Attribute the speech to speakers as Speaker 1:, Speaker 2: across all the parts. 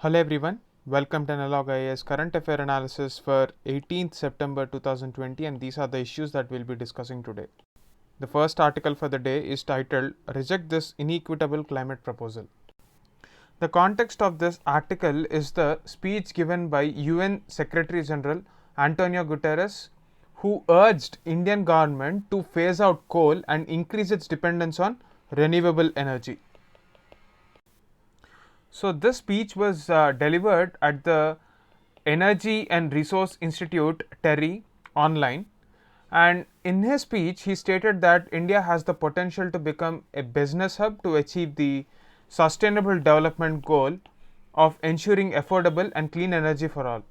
Speaker 1: Hello everyone, welcome to Analog IAS Current Affair Analysis for 18th September 2020, and these are the issues that we'll be discussing today. The first article for the day is titled Reject This Inequitable Climate Proposal. The context of this article is the speech given by UN Secretary General Antonio Guterres, who urged Indian government to phase out coal and increase its dependence on renewable energy. So this speech was delivered at the Energy and Resource Institute, TERI, online, and in his speech he stated that India has the potential to become a business hub to achieve the sustainable development goal of ensuring affordable and clean energy for all.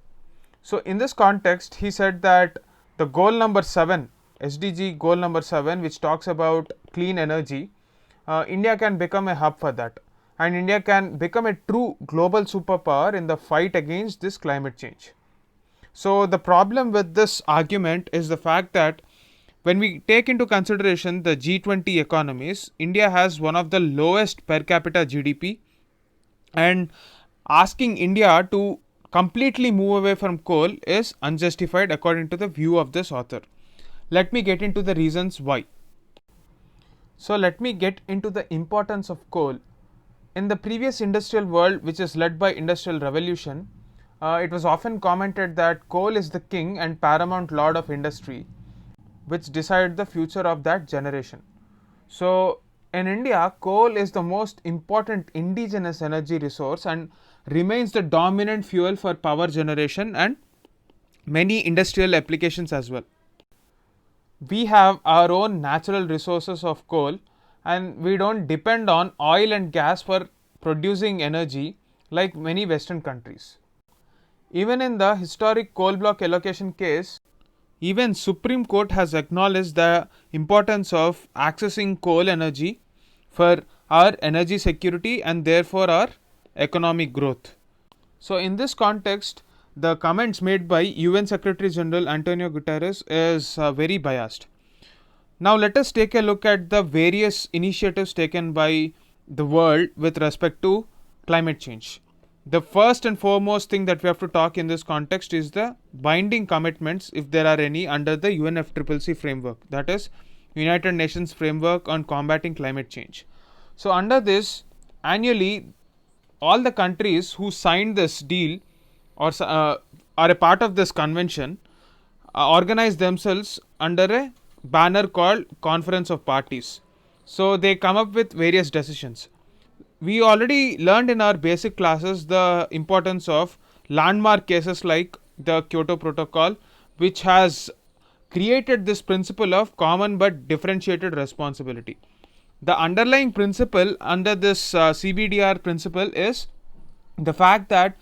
Speaker 1: So in this context he said that the goal number 7, SDG goal number 7, which talks about clean energy, India can become a hub for that, and India can become a true global superpower in the fight against this climate change. So the problem with this argument is the fact that when we take into consideration the G20 economies, India has one of the lowest per capita GDP, and asking India to completely move away from coal is unjustified according to the view of this author. Let me get into the reasons why. So let me get into the importance of coal. In the previous industrial world, which is led by industrial revolution, it was often commented that coal is the king and paramount lord of industry, which decided the future of that generation. So in India, coal is the most important indigenous energy resource and remains the dominant fuel for power generation and many industrial applications as well. We have our own natural resources of coal, and we don't depend on oil and gas for producing energy like many Western countries. Even in the historic coal block allocation case, even Supreme Court has acknowledged the importance of accessing coal energy for our energy security and therefore our economic growth. So in this context, the comments made by UN Secretary General Antonio Guterres is very biased. Now let us take a look at the various initiatives taken by the world with respect to climate change. The first and foremost thing that we have to talk in this context is the binding commitments, if there are any, under the UNFCCC framework, that is United Nations Framework on Combating Climate Change. So under this, annually all the countries who signed this deal or are a part of this convention organize themselves under a banner called Conference of Parties. So they come up with various decisions. We already learned in our basic classes the importance of landmark cases like the Kyoto Protocol, which has created this principle of common but differentiated responsibility. The underlying principle under this CBDR principle is the fact that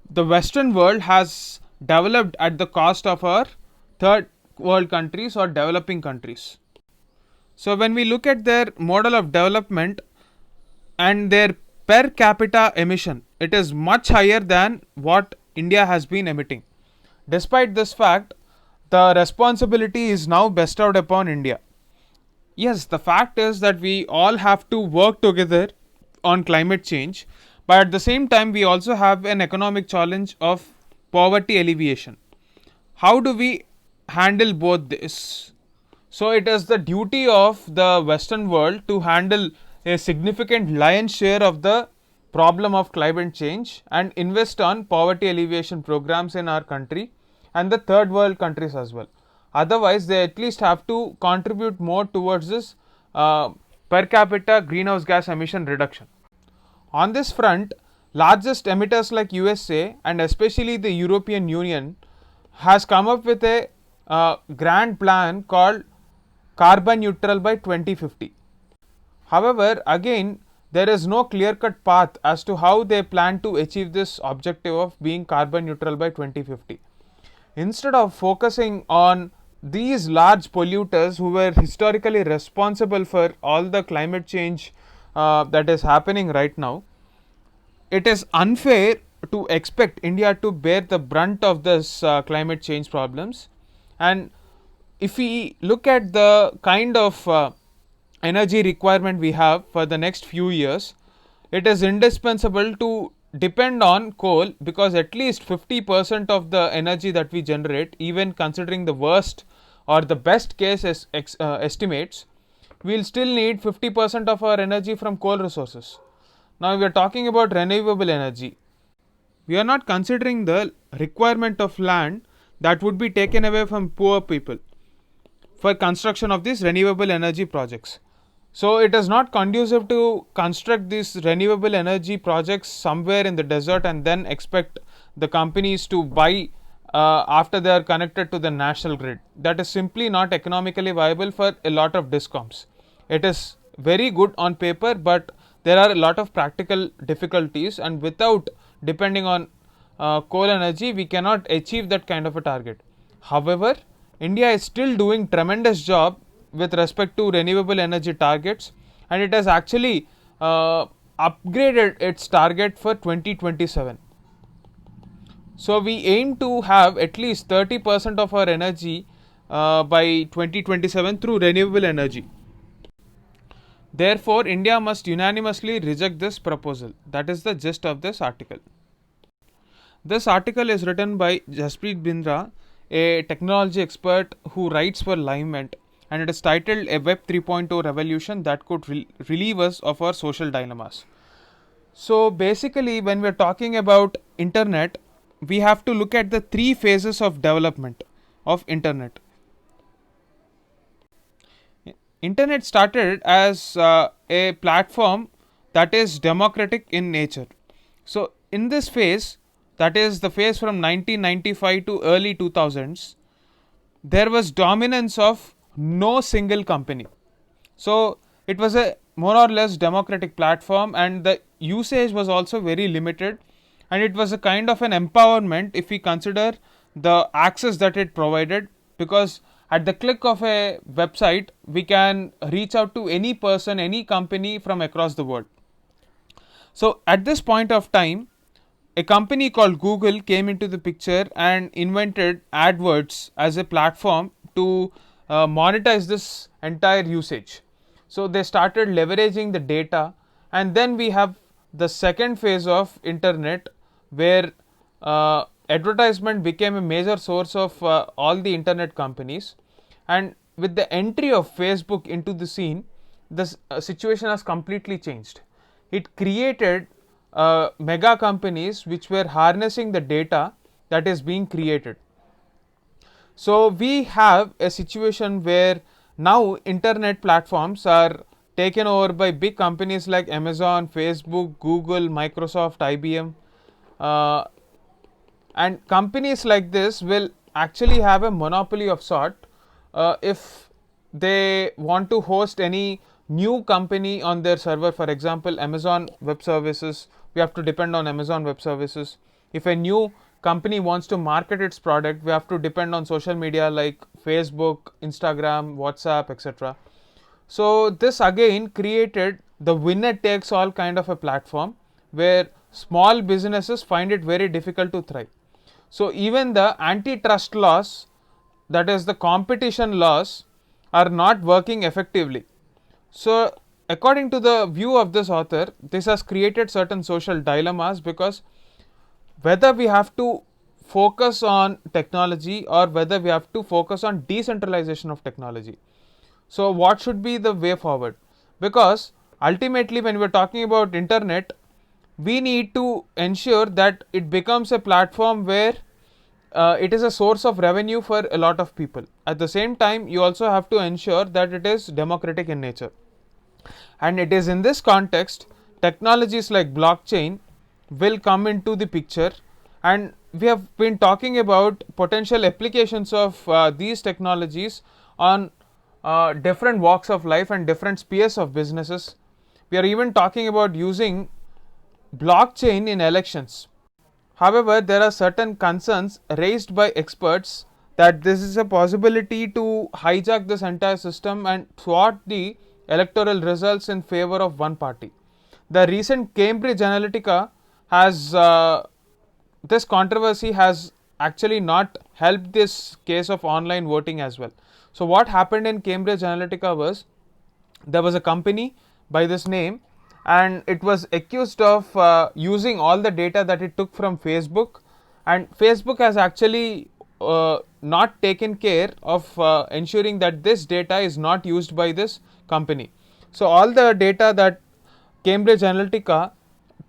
Speaker 1: the Western world has developed at the cost of our third world countries or developing countries. So when we look at their model of development and their per capita emission, it is much higher than what India has been emitting. Despite this fact, the responsibility is now bestowed upon India. Yes, the fact is that we all have to work together on climate change, but at the same time we also have an economic challenge of poverty alleviation. How do we handle both this? So it is the duty of the Western world to handle a significant lion's share of the problem of climate change and invest on poverty alleviation programs in our country and the third world countries as well. Otherwise, they at least have to contribute more towards this per capita greenhouse gas emission reduction. On this front, largest emitters like USA and especially the European Union has come up with a grand plan called carbon neutral by 2050. However, again, there is no clear-cut path as to how they plan to achieve this objective of being carbon neutral by 2050. Instead of focusing on these large polluters who were historically responsible for all the climate change that is happening right now, it is unfair to expect India to bear the brunt of this climate change problems. And if we look at the kind of energy requirement we have for the next few years, it is indispensable to depend on coal, because at least 50% of the energy that we generate, even considering the worst or the best case estimates, we'll still need 50% of our energy from coal resources. Now we are talking about renewable energy. We are not considering the requirement of land that would be taken away from poor people for construction of these renewable energy projects. So it is not conducive to construct these renewable energy projects somewhere in the desert and then expect the companies to buy after they are connected to the national grid. That is simply not economically viable for a lot of discoms. It is very good on paper, but there are a lot of practical difficulties, and without depending on coal energy, we cannot achieve that kind of a target. However, India is still doing tremendous job with respect to renewable energy targets, and it has actually upgraded its target for 2027. So we aim to have at least 30% of our energy by 2027 through renewable energy. Therefore, India must unanimously reject this proposal. That is the gist of this article. This article is written by Jasprit Bindra, a technology expert who writes for Limement, and it is titled A Web 3.0 Revolution That Could Relieve Us of Our Social Dilemmas. So basically, when we are talking about internet, we have to look at the three phases of development of internet. Internet started as a platform that is democratic in nature. So in this phase, that is the phase from 1995 to early 2000s, there was dominance of no single company. So it was a more or less democratic platform, and the usage was also very limited, and it was a kind of an empowerment if we consider the access that it provided, because at the click of a website we can reach out to any person, any company from across the world. So at this point of time, a company called Google came into the picture and invented AdWords as a platform to monetize this entire usage. So they started leveraging the data, and then we have the second phase of internet, where advertisement became a major source of all the internet companies. And with the entry of Facebook into the scene, the situation has completely changed. It created mega companies which were harnessing the data that is being created. So we have a situation where now internet platforms are taken over by big companies like Amazon, Facebook, Google, Microsoft, IBM, and companies like this will actually have a monopoly of sort if they want to host any new company on their server. For example, Amazon Web Services, we have to depend on Amazon Web Services. If a new company wants to market its product, we have to depend on social media like Facebook, Instagram, WhatsApp, etc. So this again created the winner takes all kind of a platform where small businesses find it very difficult to thrive. So even the antitrust laws, that is the competition laws, are not working effectively. So according to the view of this author, this has created certain social dilemmas, because whether we have to focus on technology or whether we have to focus on decentralization of technology. So what should be the way forward? Because ultimately when we are talking about internet, we need to ensure that it becomes a platform where it is a source of revenue for a lot of people. At the same time, you also have to ensure that it is democratic in nature. And it is in this context technologies like blockchain will come into the picture, and we have been talking about potential applications of these technologies on different walks of life and different spheres of businesses. We are even talking about using blockchain in elections. However, there are certain concerns raised by experts that this is a possibility to hijack this entire system and thwart the electoral results in favor of one party. The recent Cambridge Analytica has this controversy has actually not helped this case of online voting as well. So what happened in Cambridge Analytica was, there was a company by this name, and it was accused of using all the data that it took from Facebook, and Facebook has actually not taken care of ensuring that this data is not used by this company. So all the data that Cambridge Analytica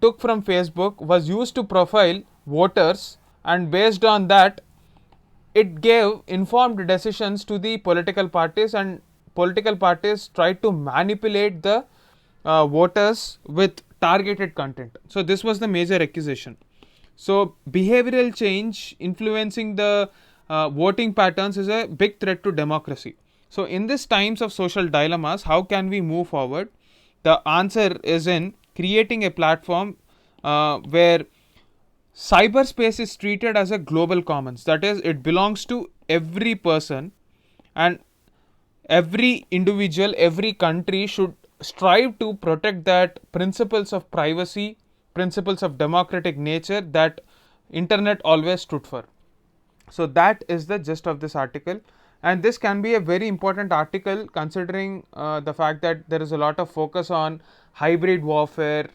Speaker 1: took from Facebook was used to profile voters, and based on that it gave informed decisions to the political parties, and political parties tried to manipulate the voters with targeted content. So this was the major accusation. So behavioral change influencing the voting patterns is a big threat to democracy. So in these times of social dilemmas, how can we move forward? The answer is in creating a platform where cyberspace is treated as a global commons. That is, it belongs to every person, and every individual, every country should strive to protect that principles of privacy, principles of democratic nature that internet always stood for. So that is the gist of this article, and this can be a very important article considering the fact that there is a lot of focus on hybrid warfare,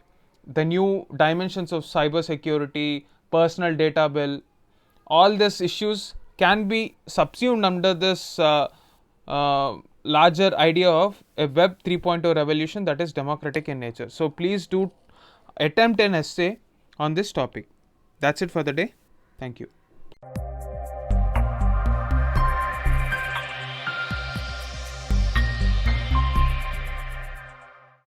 Speaker 1: the new dimensions of cyber security, personal data bill. All these issues can be subsumed under this larger idea of a web 3.0 revolution that is democratic in nature. So please do attempt an essay on this topic. That's it for the day. Thank you.